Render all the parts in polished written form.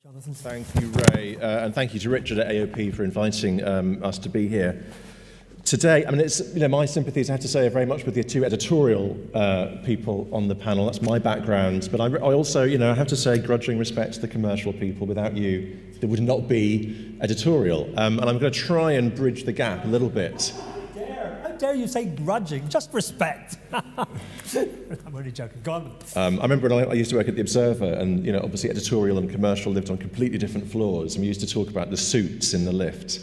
Jonathan. Thank you, Ray, and thank you to Richard at AOP for inviting us to be here today. I mean, it's, my sympathies, I have to say, are very much with the two editorial people on the panel. That's my background, but I also, I have to say, grudging respect to the commercial people. Without you, there would not be editorial, and I'm going to try and bridge the gap a little bit. How dare you say grudging? Just respect. I'm only joking. Go on. I remember when I used to work at The Observer, and obviously editorial and commercial lived on completely different floors, and we used to talk about the suits in the lift.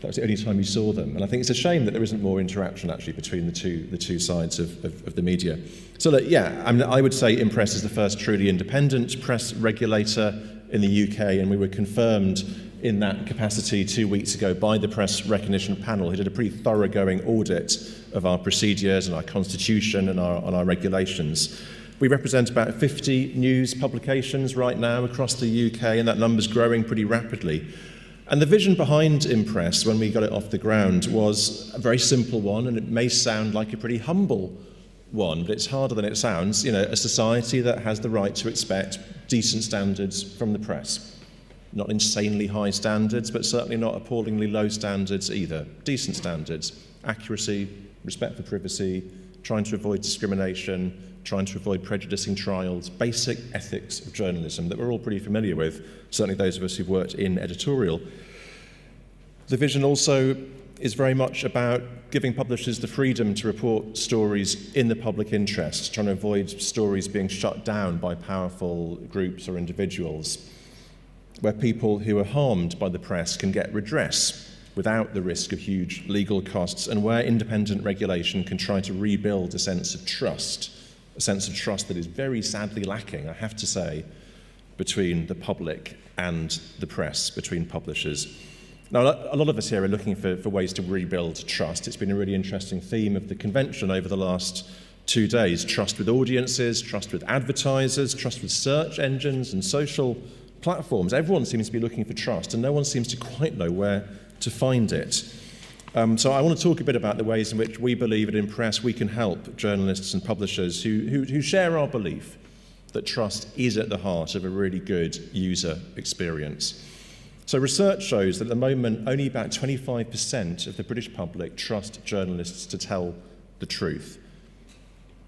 That was the only time you saw them, and I think it's a shame that there isn't more interaction actually between the two sides of the media. So look, I would say Impress is the first truly independent press regulator in the UK, and we were confirmed in that capacity 2 weeks ago by the Press Recognition Panel, who did a pretty thoroughgoing audit of our procedures and our constitution and our regulations. We represent about 50 news publications right now across the UK, and that number's growing pretty rapidly. And the vision behind Impress, when we got it off the ground, was a very simple one, and it may sound like a pretty humble one, but it's harder than it sounds. A society that has the right to expect decent standards from the press. Not insanely high standards, but certainly not appallingly low standards either. Decent standards, accuracy, respect for privacy, trying to avoid discrimination, trying to avoid prejudicing trials, basic ethics of journalism that we're all pretty familiar with, certainly those of us who've worked in editorial. The vision also is very much about giving publishers the freedom to report stories in the public interest, trying to avoid stories being shut down by powerful groups or individuals, where people who are harmed by the press can get redress without the risk of huge legal costs, and where independent regulation can try to rebuild a sense of trust that is very sadly lacking, I have to say, between the public and the press, between publishers. Now, a lot of us here are looking for ways to rebuild trust. It's been a really interesting theme of the convention over the last 2 days. Trust with audiences, trust with advertisers, trust with search engines and social platforms. Everyone seems to be looking for trust, and no one seems to quite know where to find it. So I want to talk a bit about the ways in which we believe at Impress we can help journalists and publishers who share our belief that trust is at the heart of a really good user experience. So research shows that at the moment only about 25% of the British public trust journalists to tell the truth.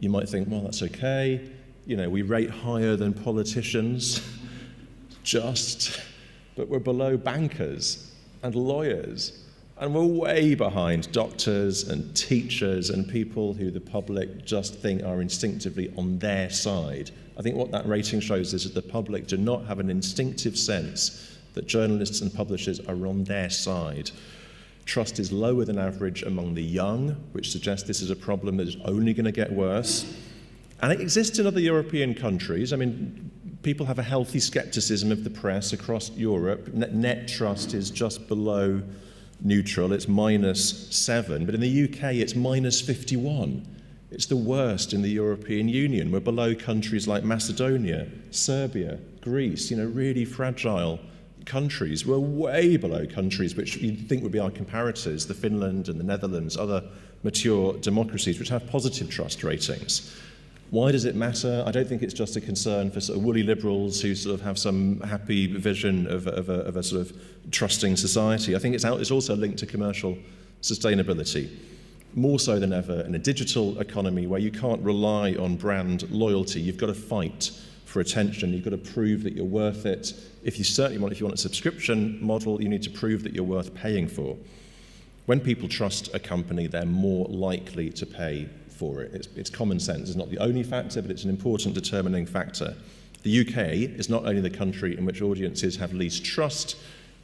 You might think, well, that's okay. We rate higher than politicians. But we're below bankers and lawyers, and we're way behind doctors and teachers and people who the public just think are instinctively on their side. I think what that rating shows is that the public do not have an instinctive sense that journalists and publishers are on their side. Trust is lower than average among the young, which suggests this is a problem that is only going to get worse. And it exists in other European countries. I mean, people have a healthy skepticism of the press across Europe. Net trust is just below neutral. It's -7. But in the UK, it's -51. It's the worst in the European Union. We're below countries like Macedonia, Serbia, Greece, really fragile countries. We're way below countries which you'd think would be our comparators, the Finland and the Netherlands, other mature democracies which have positive trust ratings. Why does it matter? I don't think it's just a concern for sort of woolly liberals who sort of have some happy vision of a sort of trusting society. I think it's also linked to commercial sustainability, more so than ever in a digital economy where you can't rely on brand loyalty. You've got to fight for attention. You've got to prove that you're worth it. If you want a subscription model, you need to prove that you're worth paying for. When people trust a company, they're more likely to pay for it. It's common sense. It's not the only factor, but it's an important determining factor. The UK is not only the country in which audiences have least trust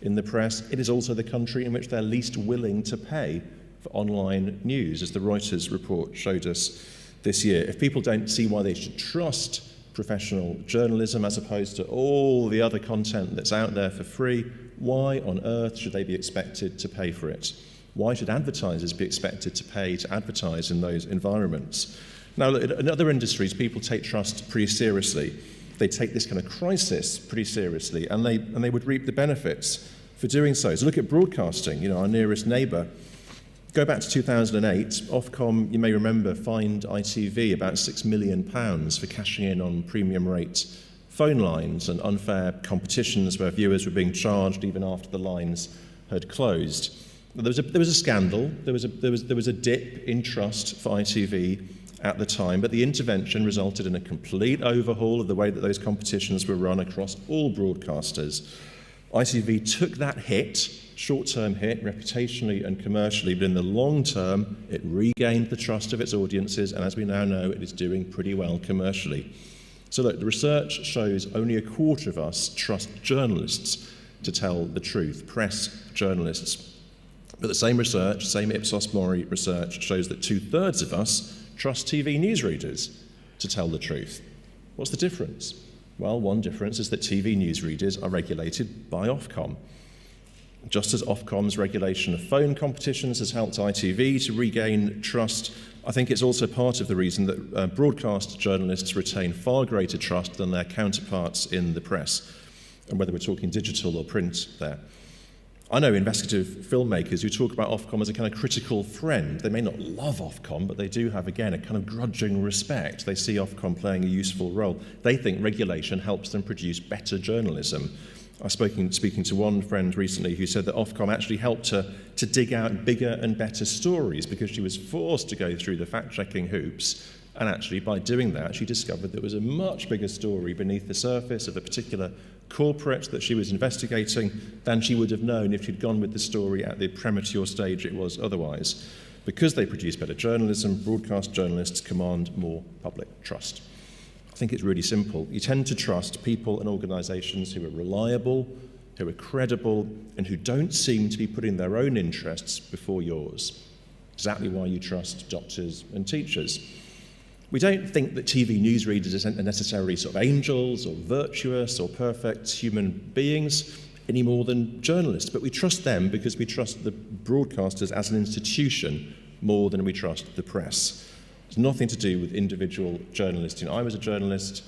in the press, it is also the country in which they're least willing to pay for online news, as the Reuters report showed us this year. If people don't see why they should trust professional journalism as opposed to all the other content that's out there for free, why on earth should they be expected to pay for it? Why should advertisers be expected to pay to advertise in those environments? Now, in other industries, people take trust pretty seriously. They take this kind of crisis pretty seriously, and they would reap the benefits for doing so. So look at broadcasting, our nearest neighbour. Go back to 2008, Ofcom, you may remember, fined ITV about £6 million for cashing in on premium rate phone lines and unfair competitions where viewers were being charged even after the lines had closed. There was a scandal, there was a dip in trust for ITV at the time, but the intervention resulted in a complete overhaul of the way that those competitions were run across all broadcasters. ITV took that hit, short-term hit, reputationally and commercially, but in the long term, it regained the trust of its audiences, and as we now know, it is doing pretty well commercially. So look, the research shows only a quarter of us trust journalists to tell the truth, press journalists. But the same research, same Ipsos Mori research, shows that 2/3 of us trust TV newsreaders to tell the truth. What's the difference? Well, one difference is that TV newsreaders are regulated by Ofcom. Just as Ofcom's regulation of phone competitions has helped ITV to regain trust, I think it's also part of the reason that broadcast journalists retain far greater trust than their counterparts in the press, and whether we're talking digital or print there. I know investigative filmmakers who talk about Ofcom as a kind of critical friend. They may not love Ofcom, but they do have, again, a kind of grudging respect. They see Ofcom playing a useful role. They think regulation helps them produce better journalism. I was speaking to one friend recently who said that Ofcom actually helped her to dig out bigger and better stories because she was forced to go through the fact-checking hoops. And actually, by doing that, she discovered there was a much bigger story beneath the surface of a particular corporate that she was investigating than she would have known if she'd gone with the story at the premature stage it was otherwise. Because they produce better journalism, broadcast journalists command more public trust. I think it's really simple. You tend to trust people and organisations who are reliable, who are credible, and who don't seem to be putting their own interests before yours. Exactly why you trust doctors and teachers. We don't think that TV newsreaders are necessarily sort of angels or virtuous or perfect human beings any more than journalists, but we trust them because we trust the broadcasters as an institution more than we trust the press. It's nothing to do with individual journalists. I was a journalist.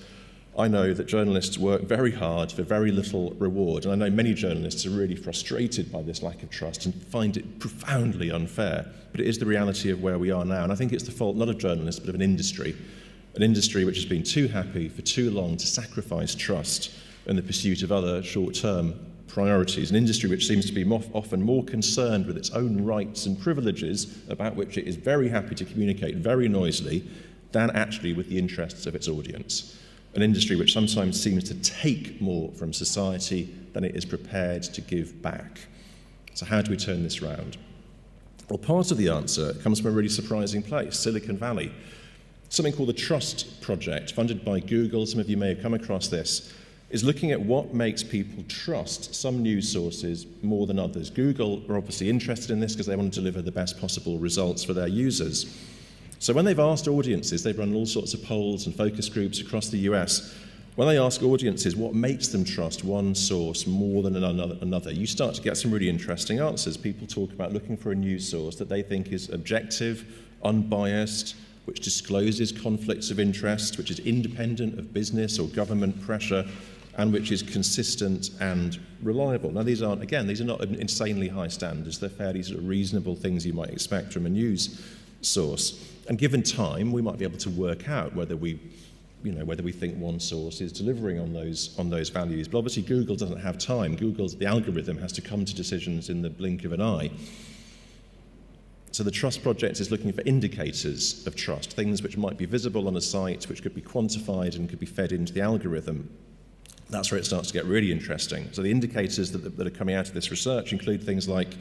I know that journalists work very hard for very little reward, and I know many journalists are really frustrated by this lack of trust and find it profoundly unfair. But it is the reality of where we are now, and I think it's the fault not of journalists but of an industry which has been too happy for too long to sacrifice trust in the pursuit of other short-term priorities, an industry which seems to be often more concerned with its own rights and privileges, about which it is very happy to communicate very noisily, than actually with the interests of its audience. An industry which sometimes seems to take more from society than it is prepared to give back. So how do we turn this round? Well, part of the answer comes from a really surprising place, Silicon Valley. Something called the Trust Project, funded by Google, some of you may have come across this, is looking at what makes people trust some news sources more than others. Google are obviously interested in this because they want to deliver the best possible results for their users. So when they've asked audiences, they've run all sorts of polls and focus groups across the US. When they ask audiences what makes them trust one source more than another, you start to get some really interesting answers. People talk about looking for a news source that they think is objective, unbiased, which discloses conflicts of interest, which is independent of business or government pressure, and which is consistent and reliable. Now, these are not insanely high standards. They're fairly sort of reasonable things you might expect from a news source. And given time, we might be able to work out whether we think one source is delivering on those values. But obviously, Google doesn't have time. The algorithm has to come to decisions in the blink of an eye. So the Trust Project is looking for indicators of trust, things which might be visible on a site, which could be quantified and could be fed into the algorithm. That's where it starts to get really interesting. So the indicators that are coming out of this research include things like,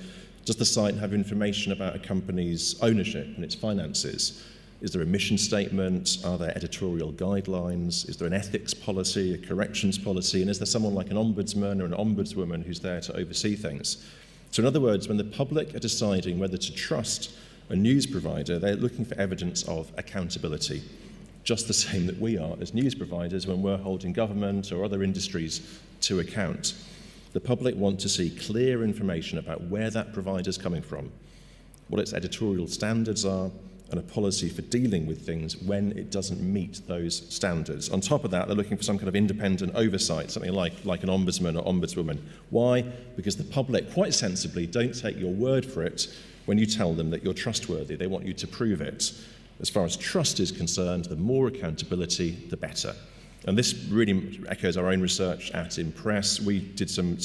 does the site have information about a company's ownership and its finances? Is there a mission statement? Are there editorial guidelines? Is there an ethics policy, a corrections policy? And is there someone like an ombudsman or an ombudswoman who's there to oversee things? So in other words, when the public are deciding whether to trust a news provider, they're looking for evidence of accountability, just the same that we are as news providers when we're holding government or other industries to account. The public want to see clear information about where that provider's coming from, what its editorial standards are, and a policy for dealing with things when it doesn't meet those standards. On top of that, they're looking for some kind of independent oversight, something like an ombudsman or ombudswoman. Why? Because the public, quite sensibly, don't take your word for it when you tell them that you're trustworthy. They want you to prove it. As far as trust is concerned, the more accountability, the better. And this really echoes our own research at Impress. We did some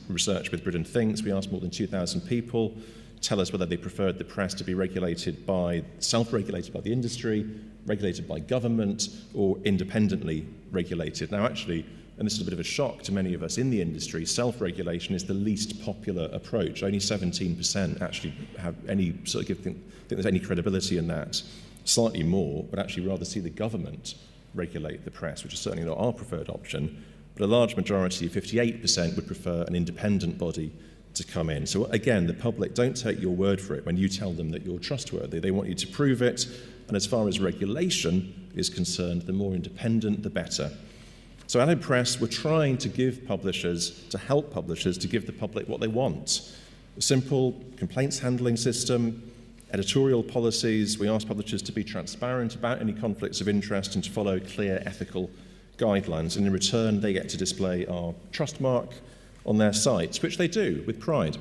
research with Britain Thinks. We asked more than 2,000 people tell us whether they preferred the press to be self-regulated by the industry, regulated by government, or independently regulated. Now actually, and this is a bit of a shock to many of us in the industry, self-regulation is the least popular approach. Only 17% actually have any sort of think there's any credibility in that. Slightly more would actually rather see the government regulate the press, which is certainly not our preferred option, but a large majority, 58%, would prefer an independent body to come in. So again, the public don't take your word for it when you tell them that you're trustworthy. They want you to prove it, and as far as regulation is concerned, the more independent, the better. So at Impress, we're trying to help publishers to give the public what they want. A simple complaints handling system, editorial policies. We ask publishers to be transparent about any conflicts of interest and to follow clear ethical guidelines. And in return, they get to display our trust mark on their sites, which they do with pride.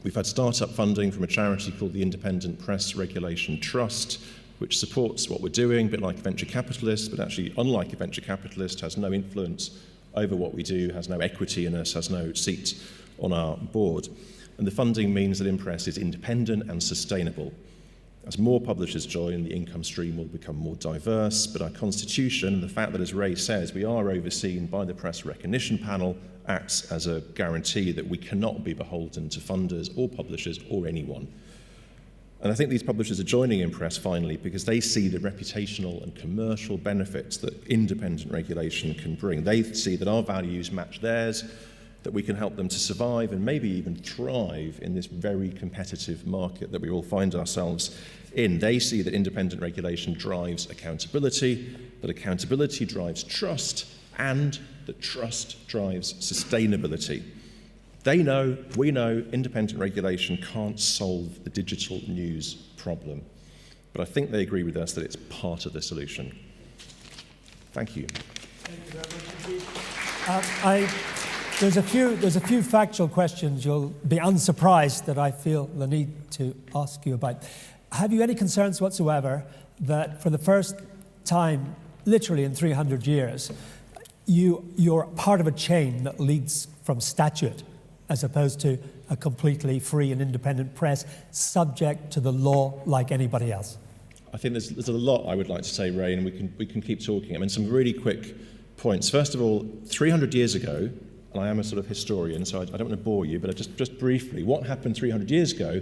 We've had startup funding from a charity called the Independent Press Regulation Trust, which supports what we're doing, a bit like a venture capitalist, but actually, unlike a venture capitalist, has no influence over what we do, has no equity in us, has no seat on our board. And the funding means that Impress is independent and sustainable. As more publishers join, the income stream will become more diverse, but our constitution and the fact that, as Ray says, we are overseen by the Press Recognition Panel acts as a guarantee that we cannot be beholden to funders or publishers or anyone. And I think these publishers are joining Impress finally because they see the reputational and commercial benefits that independent regulation can bring. They see that our values match theirs, that we can help them to survive and maybe even thrive in this very competitive market that we all find ourselves in. They see that independent regulation drives accountability, that accountability drives trust, and that trust drives sustainability. They know, we know, independent regulation can't solve the digital news problem. But I think they agree with us that it's part of the solution. Thank you. Thank you very much indeed. There's a few factual questions you'll be unsurprised that I feel the need to ask you about. Have you any concerns whatsoever that for the first time, literally in 300 years, you're part of a chain that leads from statute as opposed to a completely free and independent press subject to the law like anybody else? I think there's a lot I would like to say, Ray, and we can keep talking. I mean, some really quick points. First of all, 300 years ago, and I am a sort of historian, so I don't want to bore you, but just briefly, what happened 300 years ago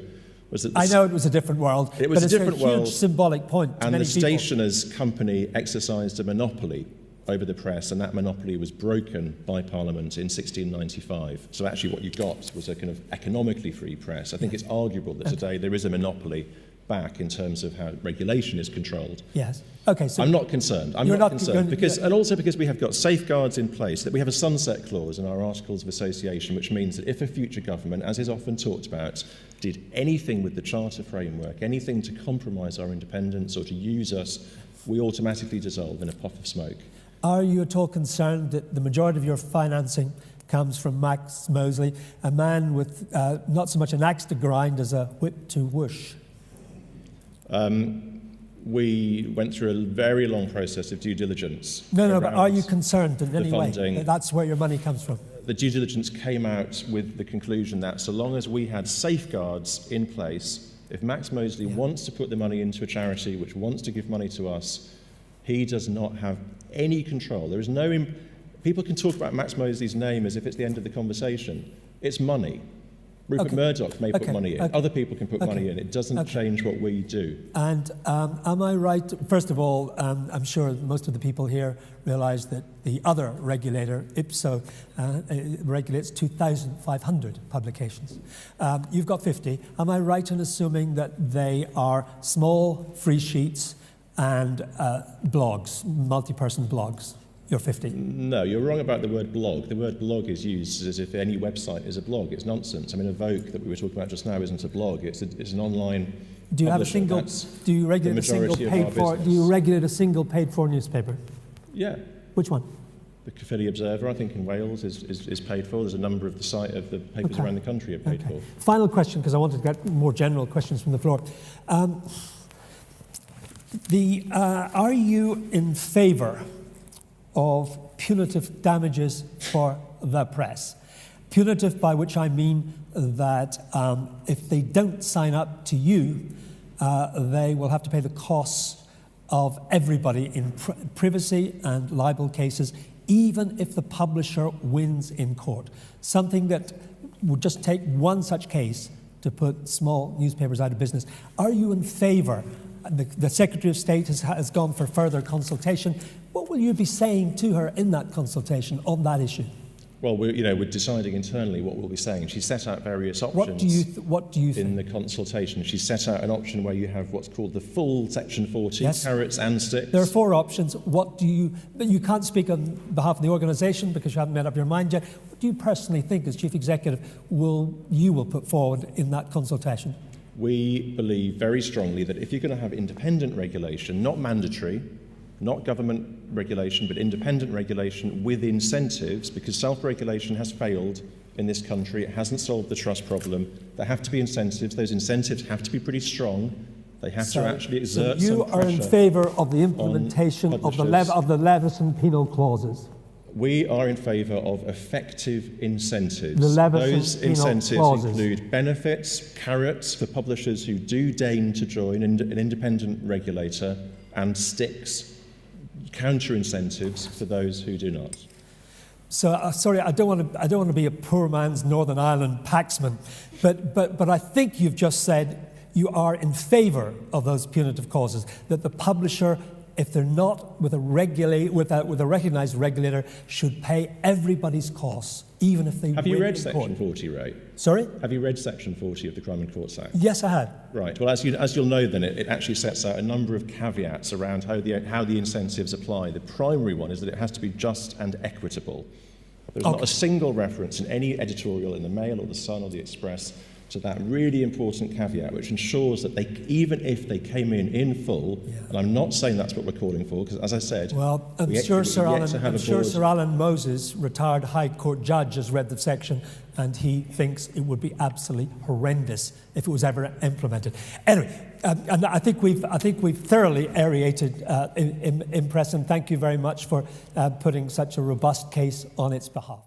was that... I know it was a different world, it was but a different world, huge symbolic point to and many the people. stationers' company exercised a monopoly over the press, and that monopoly was broken by Parliament in 1695. So actually what you got was a kind of economically free press. I think it's arguable that today there is a monopoly back in terms of how regulation is controlled. Yes. Okay, so I'm not concerned. I'm not concerned and also because we have got safeguards in place, that we have a sunset clause in our Articles of Association, which means that if a future government, as is often talked about, did anything with the Charter framework, anything to compromise our independence or to use us, we automatically dissolve in a puff of smoke. Are you at all concerned that the majority of your financing comes from Max Mosley, a man with not so much an axe to grind as a whip to whoosh? We went through a very long process of due diligence. No, but are you concerned in any way funding. that that's where your money comes from? The due diligence came out with the conclusion that so long as we had safeguards in place, if Max Mosley wants to put the money into a charity which wants to give money to us, he does not have any control. There is no... People can talk about Max Mosley's name as if it's the end of the conversation. It's money. Rupert Murdoch may put money in. Other people can put money in. It doesn't change what we do. And am I right? First of all, I'm sure most of the people here realise that the other regulator, IPSO, regulates 2,500 publications. You've got 50. Am I right in assuming that they are small free sheets and blogs, multi-person blogs? You're 50. No, you're wrong about the word blog. The word blog is used as if any website is a blog. It's nonsense. I mean, Evoke that we were talking about just now isn't a blog. It's an online. Do you have a single? Do you regulate a single paid for? Do you regulate a single paid for newspaper? Yeah. Which one? The Caerphilly Observer, I think, in Wales is paid for. There's a number of the papers around the country are paid for. Final question, because I wanted to get more general questions from the floor. Are you in favour of punitive damages for the press. Punitive, by which I mean that if they don't sign up to you, they will have to pay the costs of everybody in privacy and libel cases, even if the publisher wins in court. Something that would just take one such case to put small newspapers out of business. Are you in favour? The Secretary of State has gone for further consultation. What will you be saying to her in that consultation on that issue? Well, we're deciding internally what we'll be saying. She set out various options. What do you think? In the consultation, she set out an option where you have what's called the full Section 40, yes. Carrots and sticks. There are 4 options. But you can't speak on behalf of the organisation because you haven't made up your mind yet. What do you personally think, as Chief Executive, you will put forward in that consultation? We believe very strongly that if you're going to have independent regulation, not mandatory, not government regulation, but independent regulation with incentives, because self-regulation has failed in this country. It hasn't solved the trust problem. There have to be incentives. Those incentives have to be pretty strong. They have to actually exert some pressure. So you are in favour of the implementation of the Leveson penal clauses? We are in favour of effective incentives. The Leveson Those penal incentives clauses. include benefits, carrots for publishers who do deign to join an independent regulator, and sticks, counter-incentives for those who do not. So, sorry, I don't want to be a poor man's Northern Ireland paxman, but I think you've just said you are in favour of those punitive causes, that the publisher, if they're not with a recognised regulator, should pay everybody's costs, even if they Have you win read in Section court. 40, Ray? Sorry? Have you read Section 40 of the Crime and Courts Act? Yes, I had. Right. Well, as you'll know, then it actually sets out a number of caveats around how the incentives apply. The primary one is that it has to be just and equitable. There's not a single reference in any editorial in the Mail or the Sun or the Express to that really important caveat, which ensures that even if they came in full, and I'm not saying that's what we're calling for, because as I said, well, I'm sure Sir Alan Moses, retired High Court judge, has read the section, and he thinks it would be absolutely horrendous if it was ever implemented. Anyway, and I think we've thoroughly aerated Impress, and thank you very much for putting such a robust case on its behalf.